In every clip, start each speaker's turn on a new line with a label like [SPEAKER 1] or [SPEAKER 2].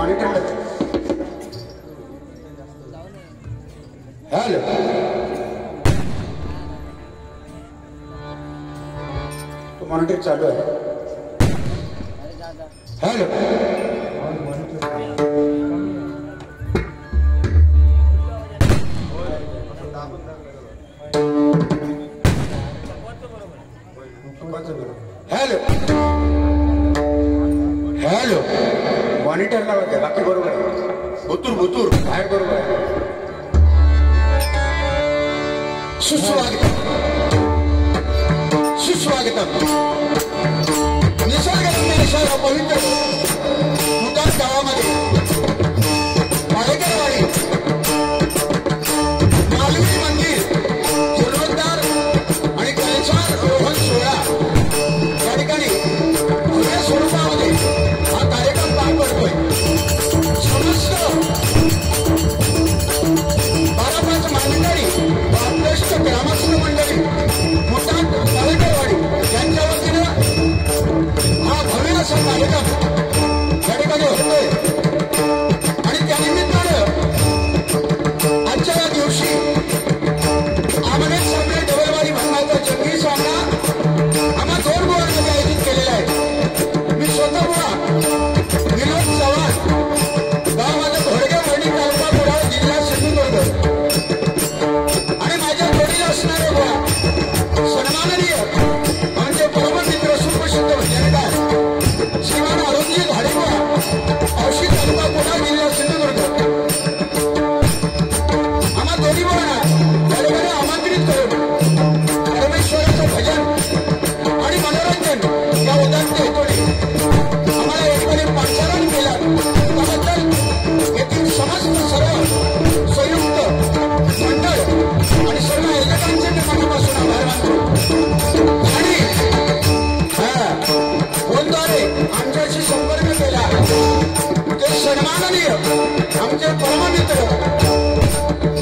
[SPEAKER 1] Monitor hello तो monitor चालू आहे हेलो हेलो हेलो मॉनिटर लावते बाकी बरोबर आहे बुतूर बुतूर बाहेर बरोबर आहे सुस्वागतम सुस्वागतम निसर्गरम्य निसर्ग पवित्र मुदार गावामध्ये माळेकरवाडी मालवी मंदिर जीर्णोद्धार आणि कलशार रोहन सोहळा या ठिकाणी भव्य स्वरूपामध्ये हा कार्यक्रम पार पडतोय समस्त 12-5 मान्यधारी वादग्रस्त ग्रामस्थ मंडळी मुदार माळेकरवाडी यांच्या वतीनं हा भव्य असा कार्यक्रम या ठिकाणी होतोय आणि त्यानिमित्तानं आजच्या या दिवशी आमने सामने डबलवाडी भागाचा जंगी सामना आम्हा 2 गोळांमध्ये आयोजित केलेला आहे मी स्वतः विनोद चव्हाण गाव माझं घोडगे वर्णी तालुका कुडाळ जिल्हा सिंधुदुर्ग आणि माझ्या जोडीला असणारे गोळा सन्माननीय आमचे परममित्र सुप्रसिद्ध भजनकार श्रीमान अरुणजी धाडेबुवा औशी तालुका कुडाळ जिल्हा सिंधुदुर्ग आम्हा दोन्ही गोळांना या ठिकाणी आमंत्रित करून परमेश्वराचं भजन आणि मनोरंजन या उदात्त हेतूने आम्हाला या ठिकाणी पाचारण केला त्याबद्दल येथील समस्त सर्व संयुक्त मंडळ आणि सर्व आयोजकांचे मी मनापासून आभार मानतो आणि फोनद्वारे आमच्याशी संपर्क केला ते सन्माननीय आमचे परममित्र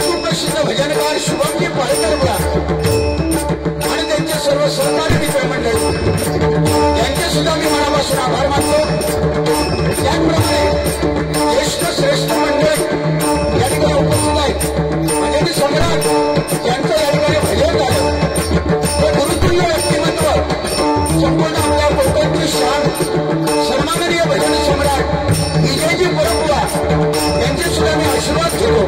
[SPEAKER 1] सुप्रसिद्ध भजनकार शुभमजी पाळेकर बुवा आणि त्यांचे सर्व सहकारी मित्रमंडळी यांचे सुद्धा मी मनापासून आभार मानतो त्याचप्रमाणे ज्येष्ठ श्रेष्ठ मंडळी या ठिकाणी उपस्थित आहेत भजनी सम्राट यांचं या ठिकाणी भजन झालं हे गुरुतुल्य व्यक्तिमत्व संपूर्ण आपल्या कोकणची शान सन्माननीय भजन सम्राट विजयजी परबुवा यांचे सुद्धा मी आशीर्वाद घेतो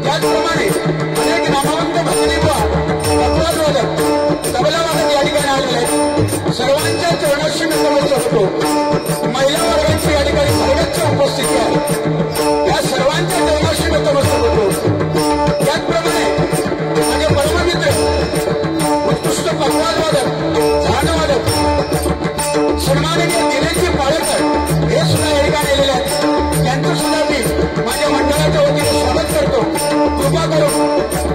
[SPEAKER 1] त्याचप्रमाणे अनेक नामवंत भजनीबुवा तबलावादक तबलावादक या ठिकाणी आलेले आहेत सर्वांच्या चरणाशी मी नमस्कार करतो महिला वर्गांची या ठिकाणी सर्वोच्च उपस्थिती आहे या सर्वांच्या चरणाशी मी नमस्कार करतो त्याचप्रमाणे माझे परममित्र उत्कृष्ट पकवाजवादक झाडवादक सन्माननीय दिनेशजी पाळेकर हे सुद्धा या ठिकाणी आलेले आहेत त्यांचं सुद्धा मी माझ्या मंडळाच्या वतीने स्वागत करतो कृपा करून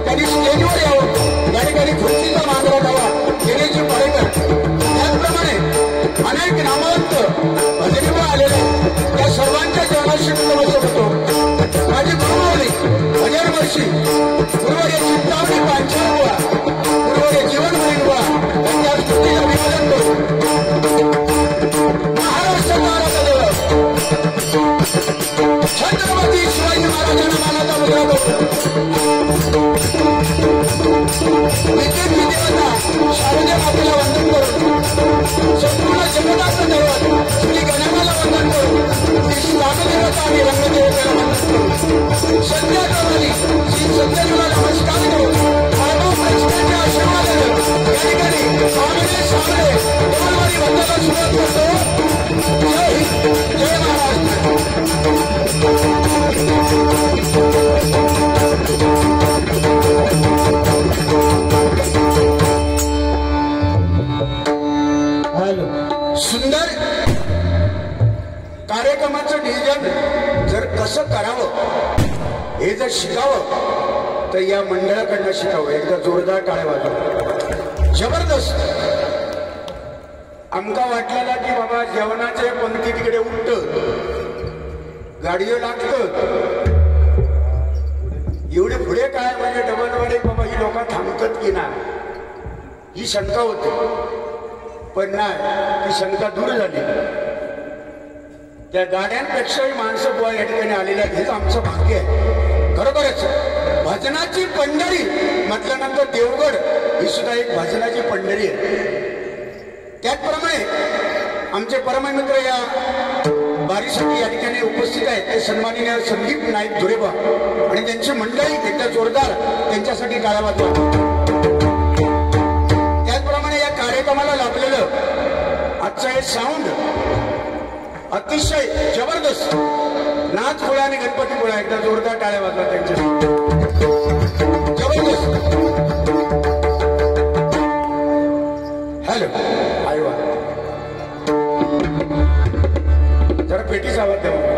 [SPEAKER 1] त्यांनी स्टेजवर यावं या ठिकाणी खुर्चीचा मांजरा द्यावा दिनेशजी पाळेकर त्याचप्रमाणे अनेक नामवंत भजनीबुवा आलेले त्या सर्वांच्या चरणाशी मी नमस्कार करतो माझी गुरुमाऊली भजन वर्षी गुरुवर्य चिंतामणी पांचाळ बुवा गुरुवर्य जीवनमणी बुवा यांच्या स्तुतीला अभिवादन करू महाराष्ट्राचा देव छत्रपती शिवाजी महाराजांना मानाचा मुद्रा करू विद्युत विदेवता शारदा मातेला वंदन करून संपूर्ण जगताचं दैवत श्री गणेशाला वंदन करून श्री रामदेवता आणि रंगदेवतेला वंदन करून सत्याग्रही श्री सत्यजुला नमस्कार करून मानव प्रेक्षकांच्या आशीर्वादाने या ठिकाणी सामने डबलवाडी बंदाला सुरुवात करतो जय हिंद जय महाराष्ट्र सुंदर कार्यक्रमाचं नियोजन जर कसं करावं हे जर शिकावं तर या मंडळाकडनं शिकावं एकदा जोरदार टाळ्या वाजवा जबरदस्त आमका वाटलेला की बाबा जेवणाचे पंक्ती तिकडे उठत गाडीवर लागत एवढे पुढे काय म्हणजे डबलवाडी बाबा ही लोक थांबतात की ना ही शंका होती पण नाही ती शंका दूर झाली त्या गाड्यांपेक्षाही माणसं बुवा या ठिकाणी आलेले आहेत, हेच आमचं भाग्य आहे. खरोखरच भजनाची पंढरी म्हटल्यानंतर देवगड ही सुद्धा एक भजनाची पंढरी आहे. त्याचप्रमाणे आमचे परममित्र या बारीसाठी या ठिकाणी उपस्थित आहेत, ते सन्माननीय संदीप नाईक धुरेबा आणि त्यांची मंडळी एकदा जोरदार त्यांच्यासाठी टाळ्या वाजवा. त्याचप्रमाणे या कार्यक्रमाला लाभलेलं आजचं हे साऊंड अतिशय जबरदस्त नाच गोळा आणि गणपती गोळा, एकदा जोरदार टाळ्या वाजवा त्यांच्यासाठी. जबरदस्त. हॅलो आयवा जरा पेटीचा आवाज द्यावा.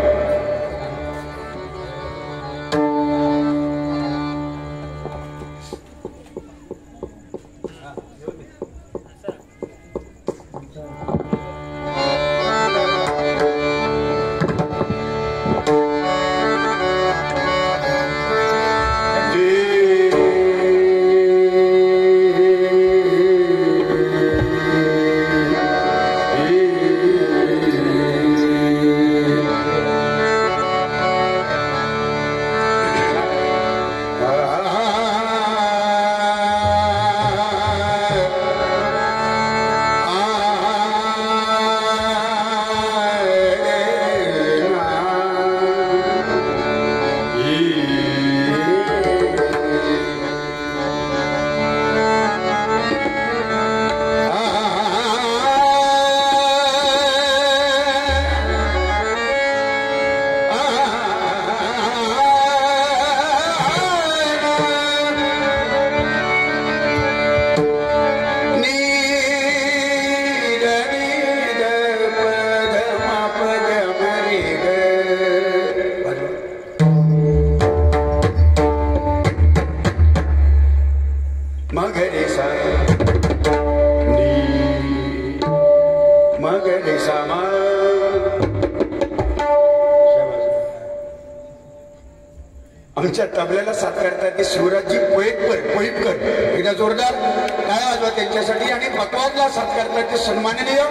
[SPEAKER 1] आमच्या तबल्याला साथ करतात ते शिवराजजी पोईटकर, एकदा जोरदार टाळ्या वाजवा त्यांच्यासाठी. आणि पकवाजला साथ करतात ते सन्माननीय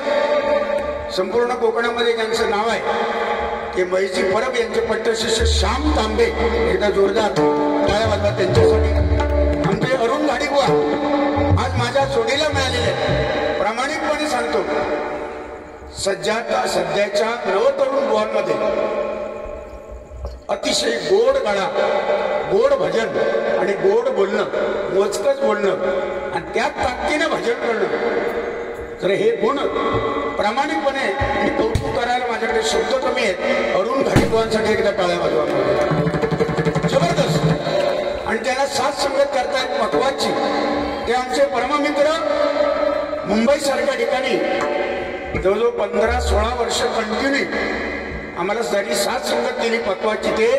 [SPEAKER 1] संपूर्ण कोकणामध्ये ज्यांचं नाव आहे ते मैजी परब यांचे पट्टशिष्य श्याम तांबे, एकदा जोरदार टाळ्या वाजवा त्यांच्यासाठी. आमचे अरुण घाडीबुवा आज माझ्या जोडीला मिळालेले आहेत. प्रामाणिकपणे सांगतो, सध्याच्या नवतरुण बुवांमध्ये अतिशय गोड गाणा, गोड भजन आणि गोड बोलणं, मोजकच बोलणं आणि त्यात ताकदीने भजन करणं, तर हे गुण प्रामाणिकपणे मी कौतुक करायला माझ्याकडे शब्द कमी आहेत. अरुण घाडीबुवांसाठी एकदा टाळ्या वाजवा. जबरदस्त. आणि त्याला साथ संगत करतायत पकवाजची, ते आमचे परममित्र मुंबई सारख्या ठिकाणी जवळजवळ 15-16 वर्ष कंटिन्यू आम्हाला सारी साथ संगत केली पकवाची. ते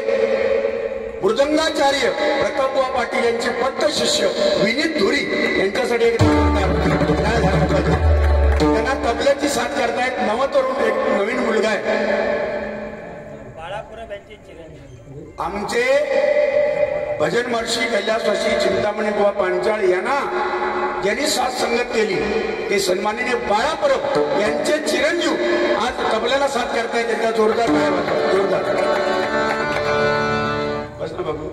[SPEAKER 1] मृदंगाचार्य प्रतापबुवा पाटील यांचे पट्ट शिष्य विनीत धुरी यांच्यासाठी एक त्यांना तबल्याची साथ करतायत. नवतरुण एक नवीन मुलगा आहे आमचे भजन महर्षी कैलासवासी चिंतामणी बुवा पांचाळ यांना ज्यांनी साथ संगत केली ते सन्माननीय बाळा परब यांचे चिरंजीव आज तबल्याला साथ करतायत. त्यांचा जोरदार जोरदार बस ना बाबू.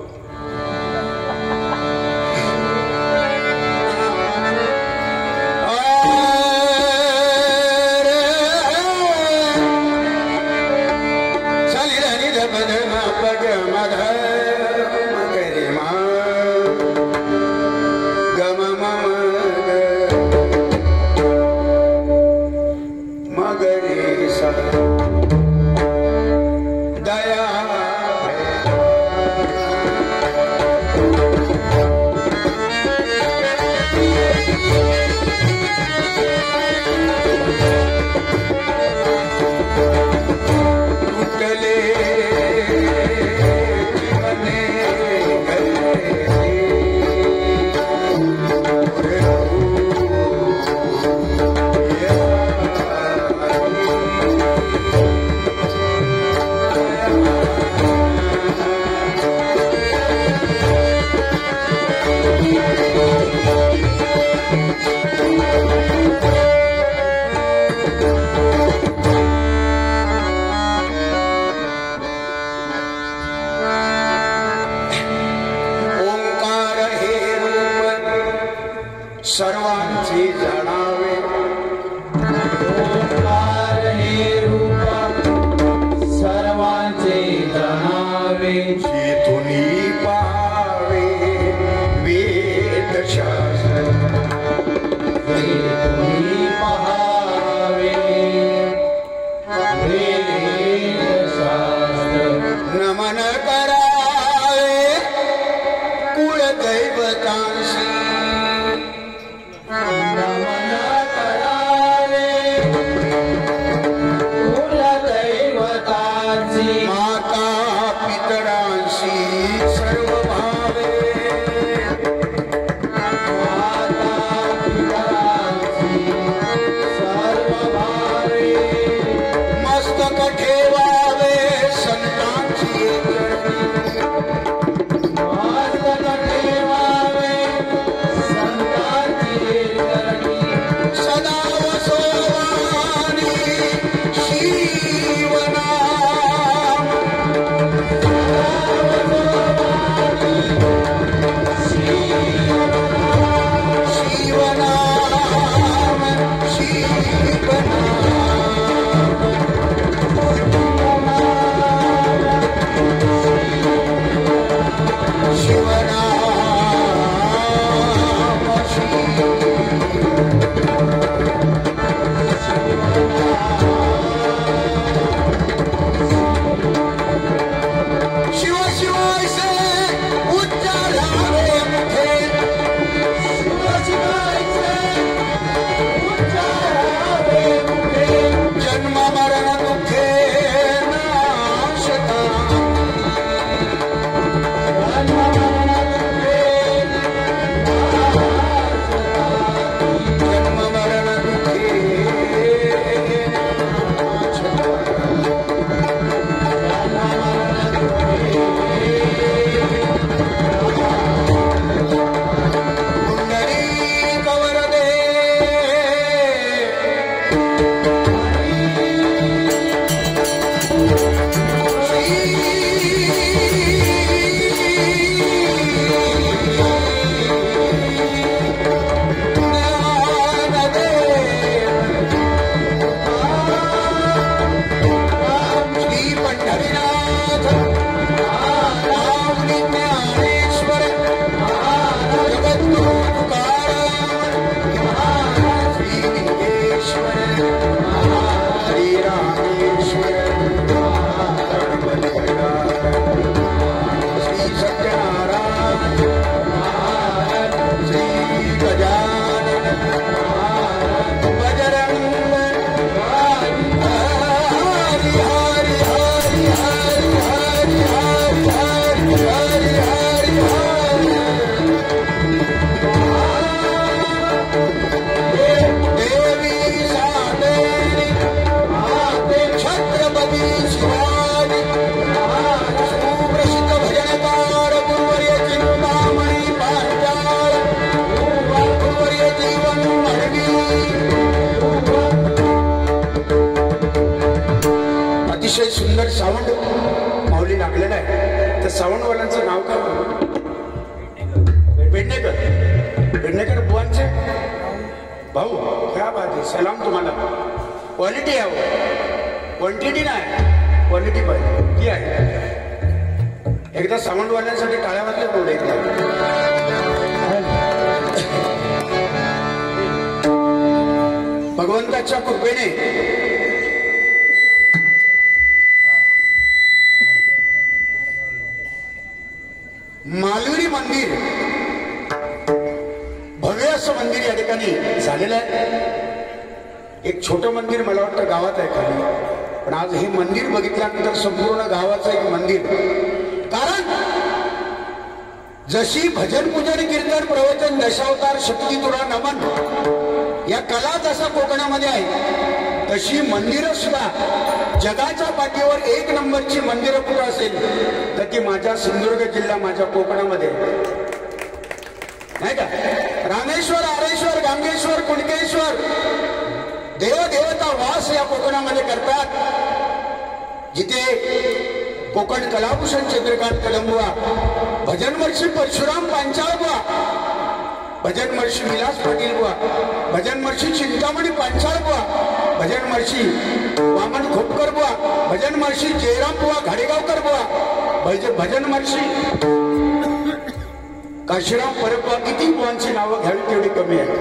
[SPEAKER 1] सर्वांचे जाणावे
[SPEAKER 2] ओंकार हे रूप सर्वांचे जाणावे
[SPEAKER 1] जेथुनी पाहावे वेदशास्त्र
[SPEAKER 2] जेथुनी पाहावे वेदशास्त्र
[SPEAKER 1] नमन करावे कुलदैवतांसी
[SPEAKER 2] नमन करावे कुलदैवतांची
[SPEAKER 1] माता पितरांशी सर्व भावे
[SPEAKER 2] माता पितरांची सर्व भावे
[SPEAKER 1] मस्तक ठेवावे संतांची
[SPEAKER 2] मस्तक ठेवावे संतांची करणी
[SPEAKER 1] सदा वसोवानी शिवनाम शिवनाम शिव शिव ऐसे उच्चारावे मुखे जन्म मरण दुःखे नाशता जन्म मरण दुःखे कुंडली कवरदे श्री पंढरीनाथ रामलिंग ज्ञानेश्वर जगद्गुरु तुकाराम श्री लिंगेश्वर हरी रामेश्वर श्री सत्यनारायण श्री गजानन बजरंग हरि हरि हरि हरि हरि हरि हरि हरि देवी सादेवी छत्रपती शिवाजी सुप्रसिद्ध भजनकार गुरुवर्य चिंतामणी पांचाळ गुरुवर्य जीवन मडवी अतिशय सुंदर सावंड माऊली लागलेला आहे. त्या सावंडवाल्यांचं नाव काय? पेडणेकर. पेडणेकर बुवांचे भाऊ. क्या बात आहे. सलाम तुम्हाला. क्वालिटी आहे, क्वांटिटी नाही, क्वालिटी पाहिजे ती आहे. एकदा सावंडवाल्यांसाठी टाळ्या वाजल्या बोलले एकदा. भगवंताच्या कृपेने मालवरी मंदिर, भव्य असं मंदिर या ठिकाणी झालेलं आहे. एक छोटं मंदिर मला वाटतं गावात आहे खाली, पण आज हे मंदिर बघितल्यानंतर संपूर्ण गावाचं एक मंदिर. कारण जशी भजन पूजन कीर्तन प्रवचन दशावतार शक्ती तुरा नमन या कला जसा कोकणामध्ये आहे, तशी मंदिरं सुद्धा जगाच्या पाठीवर एक नंबरची मंदिरं कुठं असेल तर ती माझ्या सिंधुदुर्ग जिल्हा, माझ्या कोकणामध्ये नाही का. रामेश्वर, आरेश्वर, गांगेश्वर, कुणकेश्वर देवदेवता वास या कोकणामध्ये करतात. जिथे कोकण कलाभूषण चंद्रकांत कदमबुवा, भजनवर्षी परशुराम पांचाळबुवा, भजन महर्षी विलास पाटील बुवा, भजन महर्षी चिंतामणी पांचाळ बुवा, भजन महर्षी वामन खोपकर बुवा, भजन महर्षी जयराम बुवा घाडेगावकर बुवा, भजन महर्षी काशीराम परब बुवा. किती बुवांची नावं घ्यावी तेवढी कमी आहेत.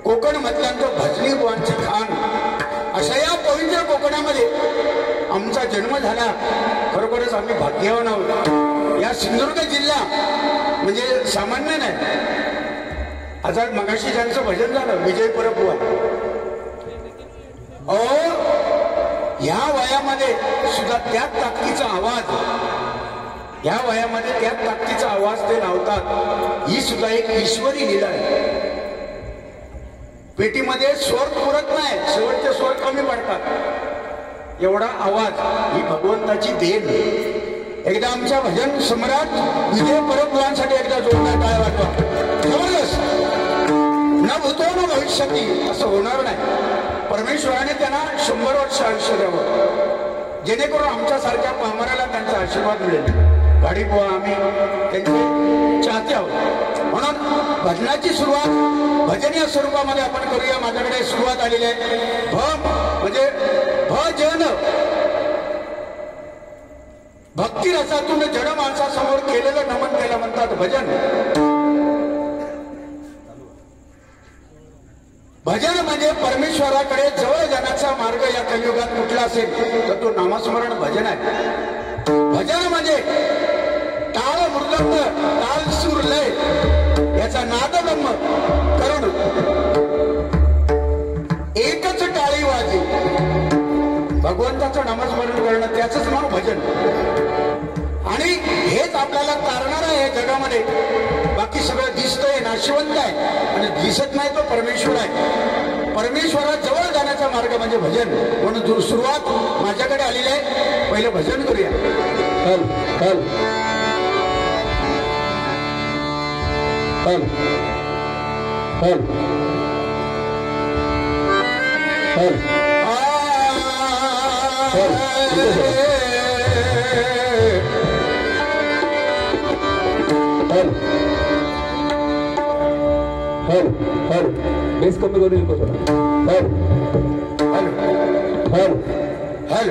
[SPEAKER 1] कोकण मधल्यांचं भजनी बुवांची खान. अशा या पवित्र कोकणामध्ये आमचा जन्म झाला. खरोखरच आम्ही भाग्यवान आहोत. या सिंधुदुर्ग जिल्हा म्हणजे सामान्य नाही. आज मगाशी ज्यांचं भजन झालं विजय परब बुवा, ह्या वयामध्ये सुद्धा त्याच ताकदीचा आवाज, ह्या वयामध्ये त्याच ताकदीचा आवाज ते लावतात. ही सुद्धा एक ईश्वरी लीला आहे. पेटीमध्ये स्वर पुरत नाही, शेवटचे स्वर कमी पडतात. एवढा आवाज ही भगवंताची देण. एकदा आमच्या भजन सम्राट विजय परब बुवांसाठी एकदा जोरदार टाळ्या वाजवा. जबरदस्त. न भूतो न भविष्यती असं होणार नाही. परमेश्वराने त्यांना 100 वर्ष आयुष्य द्यावं, जेणेकरून आमच्यासारख्या पामराला त्यांचा आशीर्वाद मिळेल. गाडी बुवा आम्ही त्यांचे चाहते आहोत. म्हणून भजनाची सुरुवात भजनीय स्वरूपामध्ये आपण करूया. माझ्याकडे सुरुवात आलेली आहे. म्हणजे भजन, भक्ती रसातून जड माणसासमोर केलेलं नमन त्याला म्हणतात भजन. भजन म्हणजे परमेश्वराकडे जवळ जाण्याचा मार्ग या कलियुगात कुठला असेल तर तो नामस्मरण भजन आहे. भजन म्हणजे टाळ मृदंग, ताल सूर लय याचा नादब्रह्म करून एकच टाळी वाजी भगवंताचं नामस्मरण करणं, त्याचंच नाव भजन. आणि हेच आपल्याला तारणार आहे या जगामध्ये. बाकी सगळं दिसतंय, नाशिवंत आहे, आणि दिसत नाही तो परमेश्वर आहे. परमेश्वरात जवळ जाण्याचा मार्ग म्हणजे भजन. म्हणून सुरुवात माझ्याकडे आलेली आहे. पहिलं भजन करूया.
[SPEAKER 2] हल हल हल हल हल हल हल हल बेस कमी करू नको थोडा. हल हल हल
[SPEAKER 1] हल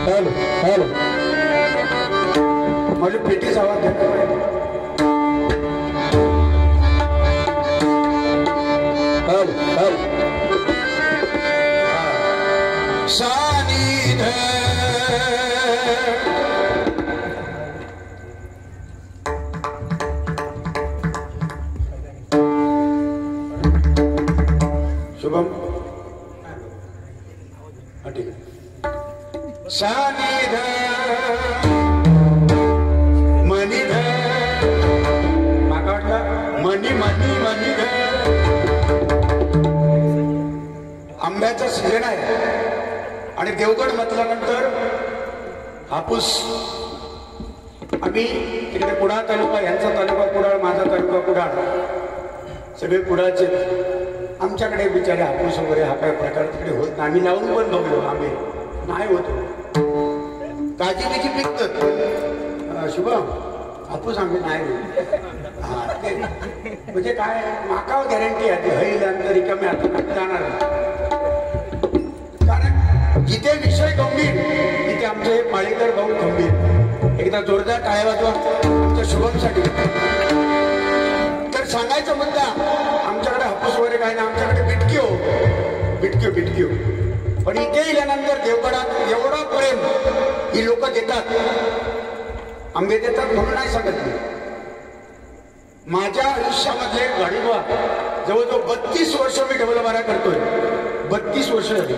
[SPEAKER 2] हल हल
[SPEAKER 1] माझी पेटीचा आवाज देतो.
[SPEAKER 2] हल हल
[SPEAKER 1] सानिध शुभम ठीक आहे. सानिध मनिध, माका वाटलं मनी मनी मनिध. आंब्याचा सीझन आहे आणि देवगड म्हटल्यानंतर हापूस. आम्ही तिकडे कुडाळ तालुका, यांचा तालुका कुडाळ, माझा तालुका कुडाळ, सगळे कुडाळचे. आमच्याकडे बिचारे हापूस वगैरे हा काय प्रकार तिकडे होत नाही. आम्ही लावून पण बघलो, आम्ही नाही होत. ताजी त्याची पिकत शुभम हापूस आम्ही नाही. हा ते म्हणजे काय माका गॅरंटी आहे होईल आणि रिकाम्या हातात जाणार. कारण जिथे विषय गंभीर तिथे आमचे माळेकर भाऊ गंभीर. एकदा जोरदार टाळ्या वाजवा आमच्या शुभमसाठी. तर सांगायचा मुद्दा, आमच्याकडे हापूस वगैरे काय नाही, आमच्याकडे बिटक्यो बिटक्यो बिटक्यो. पण इथे गेल्यानंतर देवगडात एवढा प्रेम ही लोक देतात. आंबे देतात म्हणून नाही सांगत मी. माझ्या आयुष्यामध्ये गाडीवा जवळजवळ 32 वर्ष मी डबलबाऱ्या करतोय. 32 वर्ष झाली.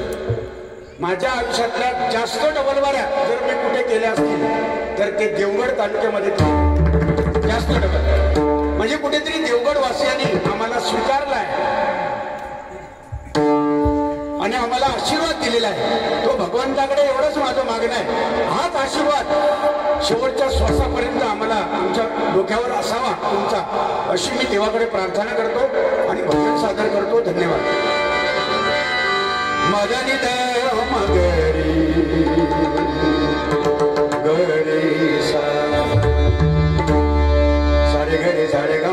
[SPEAKER 1] माझ्या आयुष्यातल्या जास्त डबलबाऱ्या जर मी कुठे केल्या असतील तर ते देवगड तालुक्यामध्ये जास्त डबल. म्हणजे कुठेतरी देवगड वासियांनी आम्हाला स्वीकारलाय आणि आम्हाला आशीर्वाद दिलेला आहे. तो भगवंताकडे एवढंच माझं मागणं आहे. हाच आशीर्वाद शेवटच्या श्वासापर्यंत आम्हाला आमच्या डोक्यावर असावा तुमचा, अशी मी देवाकडे प्रार्थना करतो आणि भजन सादर करतो. धन्यवाद. मदनी देव मगरी गरी सा सारे घरी सारे गा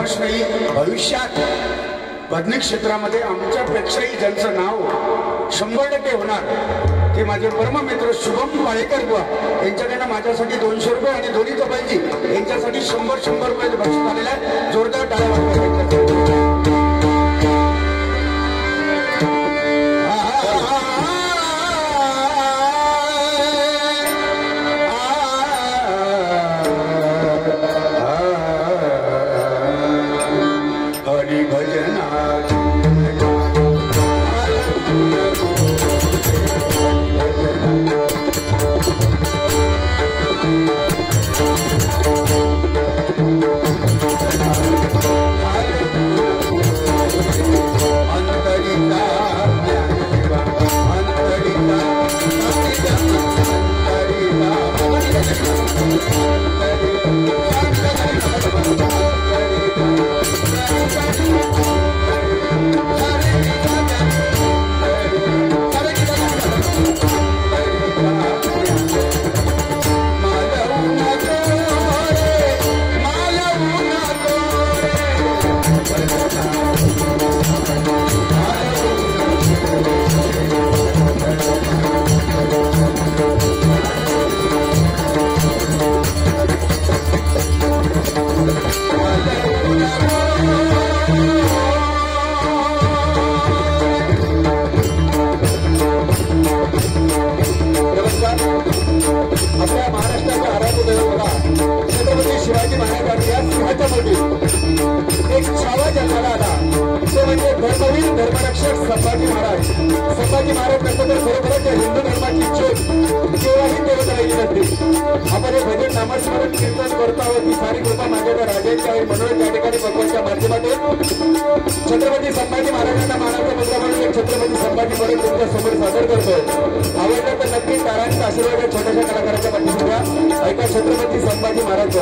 [SPEAKER 1] परमेश्वरी भविष्यात भजनी क्षेत्रामध्ये आमच्यापेक्षाही ज्यांचं नाव 100% होणार ते माझे परममित्र शुभम पाळेकर बुवा यांच्याकडनं माझ्यासाठी 200 रुपये आणि दोन्ही तपलजी यांच्यासाठी 100 रुपयाचे बक्षीस आलेलं आहे. जोरदार टाळ्या वाजवा. संभाजी महाराज नंतर खरोखरच हिंदू धर्माची ज्योत केव्हाही तेवत राहिली नसते. आपण हे भजन नामस्मरण कीर्तन करतो आहोत. ही सारी कृपा माझ्या त्या राजांची आहे म्हणून त्या ठिकाणी भगवानच्या माध्यमातून छत्रपती संभाजी महाराजांना मानाचा मुद्रा म्हणून एक छत्रपती संभाजी म्हणून तुमच्या समोर सादर करतोय. आवडलं तर नक्की तारांचा आशीर्वाद या छोट्याशा कलाकाराच्या पाठीशी ऐका छत्रपती संभाजी महाराज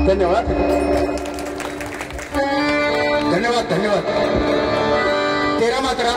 [SPEAKER 1] धन्यवाद धन्यवाद धन्यवाद. तेरा मात्रा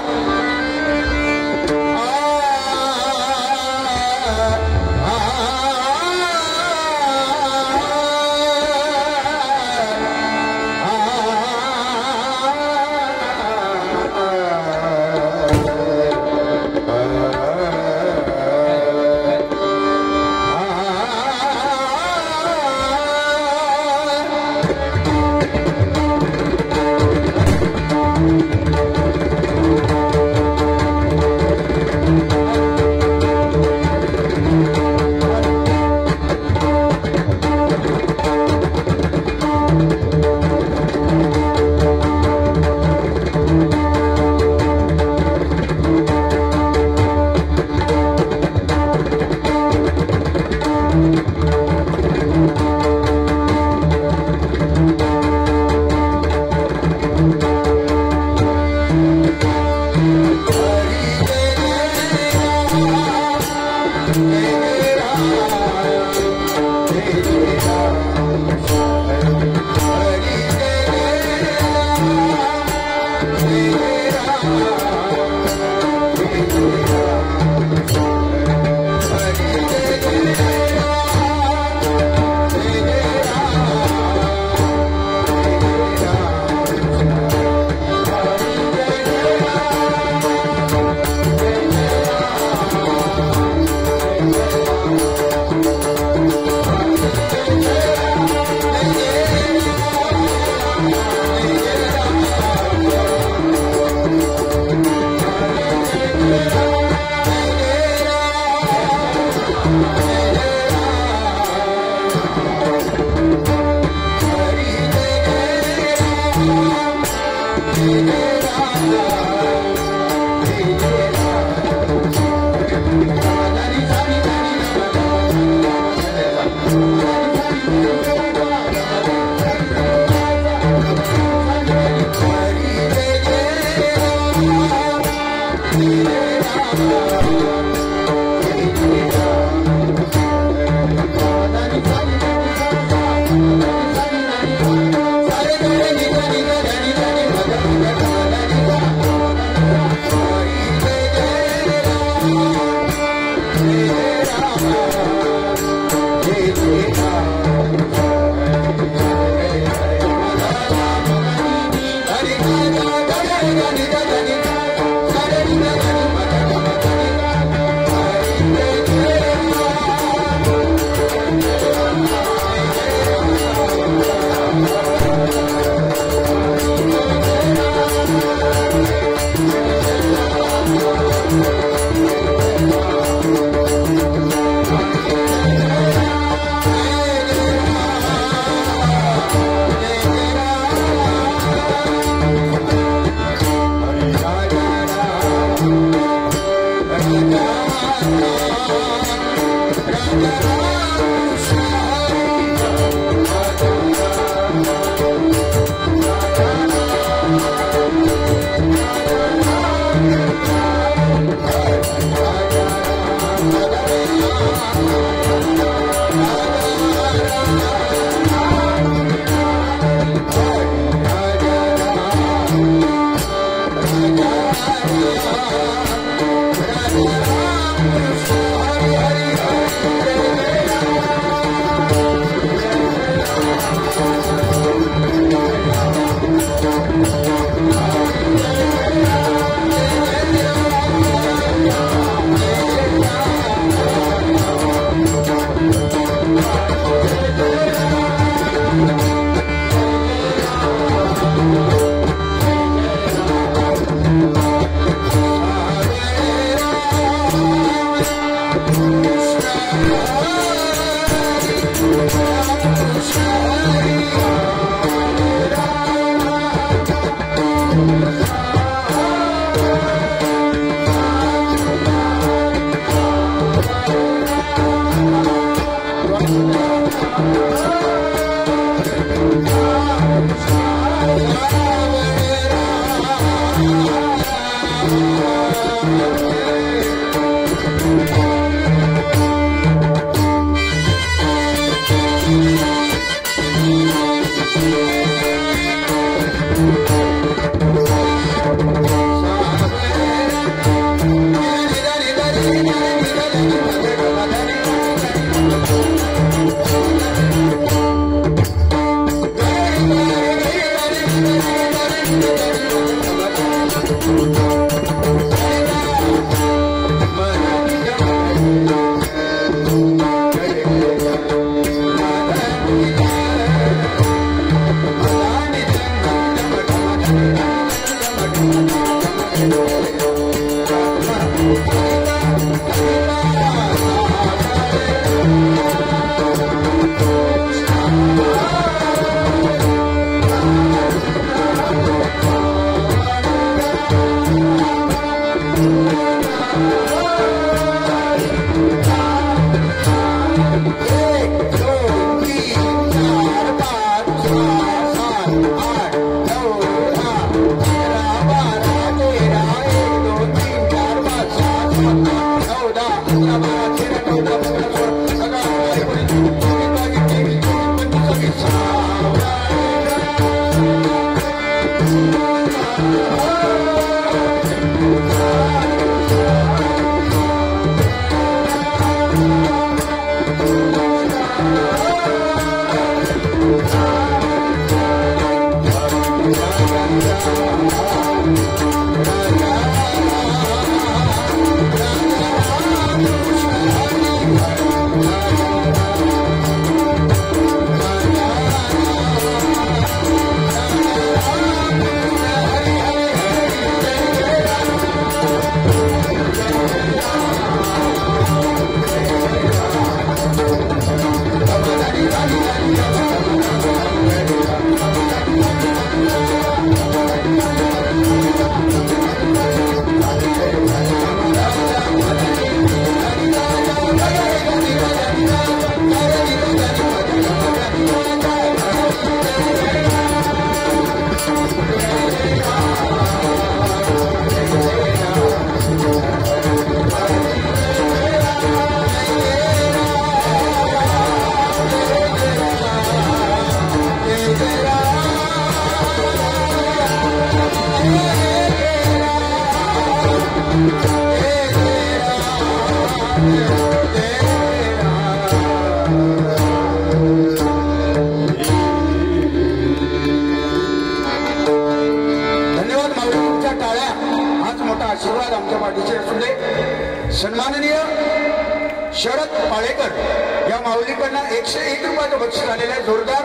[SPEAKER 1] वाजवायचे असू दे. सन्माननीय शरद पाळेकर या माऊलीकडनं 101 रुपयाचं बक्षीस आलेलं आहे. जोरदार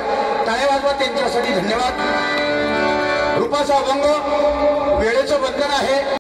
[SPEAKER 1] टाळ्या वाजवा त्यांच्यासाठी. धन्यवाद. रूपाचा अभंग वेळेचं बंधन आहे.